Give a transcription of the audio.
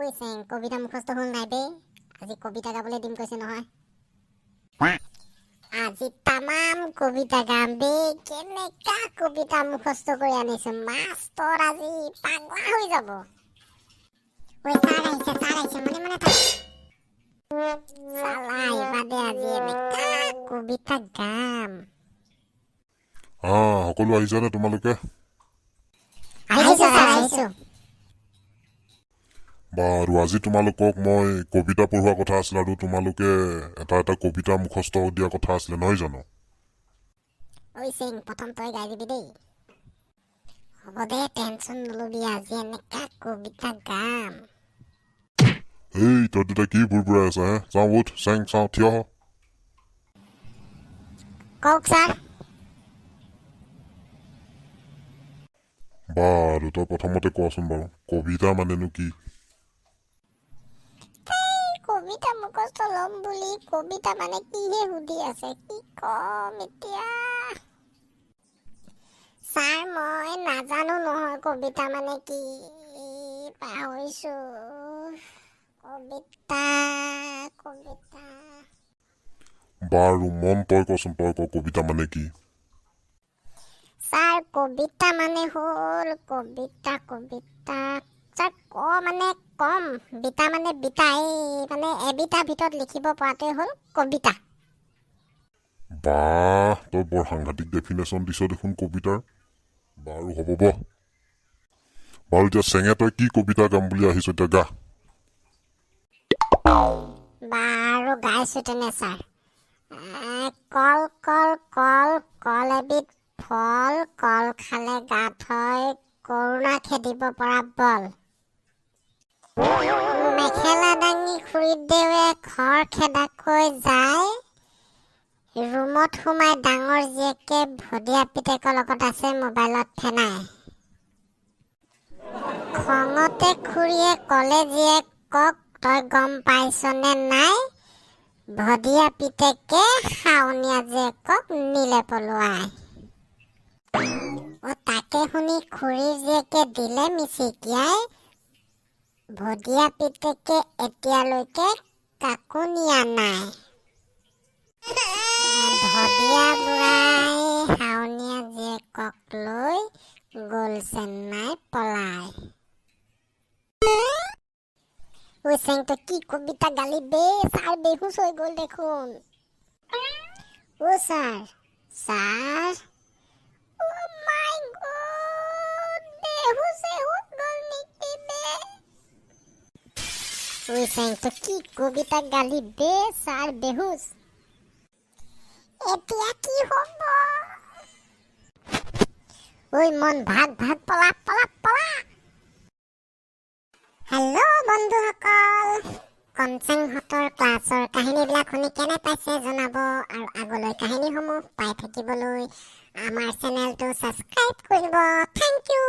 ঐ চেং কবিতা মুখস্থ হল নাই বে আজি কবিতা গাবলৈ দিম কৈছে নহয় আজি তামাম কবিতা গাম বে কেনেকা কবিতা মুখস্থ কৰি আনিছো মাষ্টৰ আজি পাগলা হৈ যাব ঐ ছাৰ আহিছে মনে মনে থাক চালা ইবাদে আজি এনেকা কবিতা গাম সকলো আহিছানে তোমালোকে আহিছো ছাৰ আহিছো বাৰু আজি তোমালোকক মই কবিতা পঢ়োৱা কথা আছিল আৰু তোমালোকে এটা এটা কবিতা মুখস্থ দিয়া কথা আছিলে নহয় জানো ঐ চেং প্ৰথম তই গাই দিবি দেই হ'ব দে টেনচন নলবি আজি এনেকা কবিতা গাম এই তই দুটা কি বুৰবুৰাই আছা যাওঁ উঠ চেং চাওঁ থিয় হ কওক ছাৰ বাৰু তই প্ৰথমতে কোৱাচোন বাৰু কবিতা মানেনো কি কবিতা মুখস্থ লম বুলি কবিতা মানে কিহে সুধি আছে কি কম এতিয়া ছাৰ মই নাজানো নহয় কবিতা মানে কি পাহৰিছো কবিতা বাৰু মন তই কচোন তই ক কবিতা মানে কি ছাৰ কবিতা মানে হ'ল কবিতা ছাৰ ক মানে কম বিতা মানে বিতা এই মানে এবিটাৰ ভিতৰত লিখিব পৰাটোৱে হ'ল কবিতা বাহ তই বৰ সাংঘাতিক ডেফিনেশ্যন দিছ দেখোন কবিতাৰ বাৰু হ'ব বাৰু এতিয়া চেঙে তই কি কবিতা গাম বুলি আহিছ এতিয়া গা বাৰু গাইছো তেনে ছাৰ কল এবিধ ফল কল খালে গাত হয় কৰোণা খেদিব পৰা বল মেখেলা দাঙি খুৰীদেৱে ঘৰ খেদাকৈ যায় ৰুমত সোমাই ডাঙৰ জীয়েকে ভদিয়া পিতেকৰ লগত আছে মোবাইলত ফেনাই খঙতে খুৰীয়ে ক'লে জীয়েকক তই গম পাইছনে নাই ভদিয়া পিতেকে শাওনীয়া জীয়েকক নিলে পলুৱাই তাকে শুনি খুৰীৰ জীয়েকে দিলে মিচিকিয়াই ভদিয়া পিতেকে এতিয়ালৈকে কাকো নিয়া নাই ভদিয়া বুঢ়াই শাওনীয়া জীয়েকক লৈ গ'ল চেন্নাই পলাই ঐ চেং তই কি কবিতা গালি বে ছাৰ বেহুচ হৈ গ'ল দেখোন ও ছাৰ Oh my God! বেহুচ হৈ গ'ল নেকি বে ঐ চেং তই কি কবিতা গালি বে ছাৰ বেহুচ এতিয়া কি হ'ব ঐ মন ভাগ পলা হেল্ল' বন্ধুসকল কনচেংহঁতৰ ক্লাছৰ কাহিনীবিলাক শুনি কেনে পাইছে জনাব আৰু আগলৈ কাহিনীসমূহ পাই থাকিবলৈ আমাৰ চেনেলটো ছাবস্ক্ৰাইব কৰিব থেংক ইউ